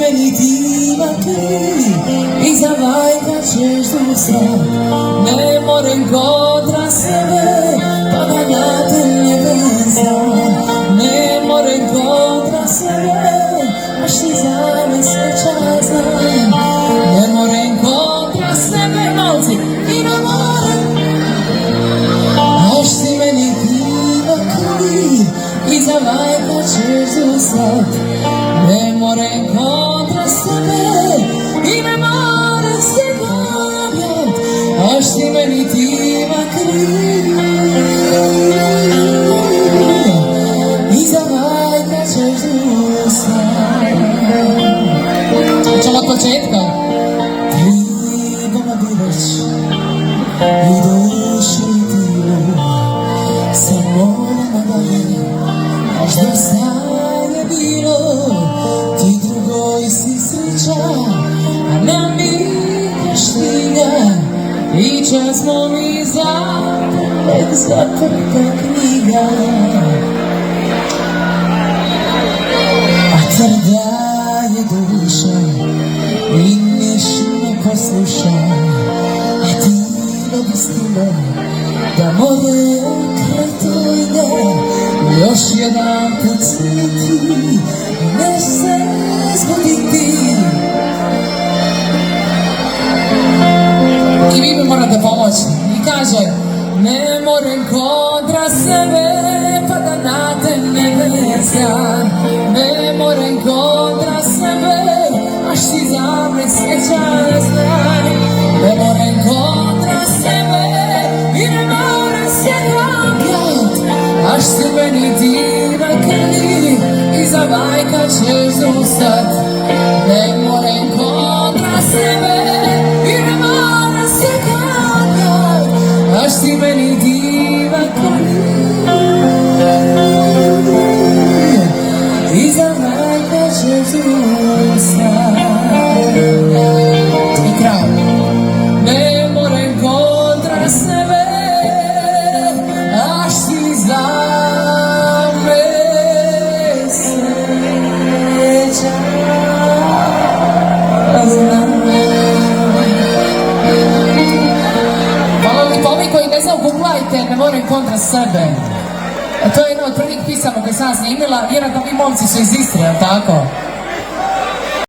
meni tima krvi I zavajkat ćeš duša Ne morem kontra sebe Pa da na tebe ne znam Ne morem kontra sebe Aš ti za me sve čas znam Ne morem kontra sebe Malci I ne morem Aš ti meni tima krvi I zavajkat ćeš duša Ne morem kontra sebe I ne morem se glavljat Aš ti meni tima kriv I zavajkat ćeš duša Hoćemo od početka? Treba bi već I duši I tijelu Samo nadalje Až do sad je bilo Ti drugoj si sreća A nam nikad štiga I čas mi zapet zaprta knjiga A tvrda je duša I ništa posluša A ti lobi stile Da more kraj to ide Još jedan put sveti Ne se zbuditi I vi mi morate pomoći I kaže Ne morem kontra sebe Pa da na te ne znam Ne morem kontra sebe Aš ti za me sjeća znam Ne morem kontra sebe I ne morem se glavljat Aš ti meni tima krvi I zavajkat ćeš zustat Ne morem kontra sebe I ne morem se glavljat Aš ti meni tima krvi I zavajkat ćeš zustat I kraj Ne morem kontra sebe Aš ti za me sreća znam Hvala li povi koji ne znam, googlajte Ne morem kontra sebe To je jedna od prvih pisama koje sam snimila Vjerujem da vi momci su iz Istre, jel' tako?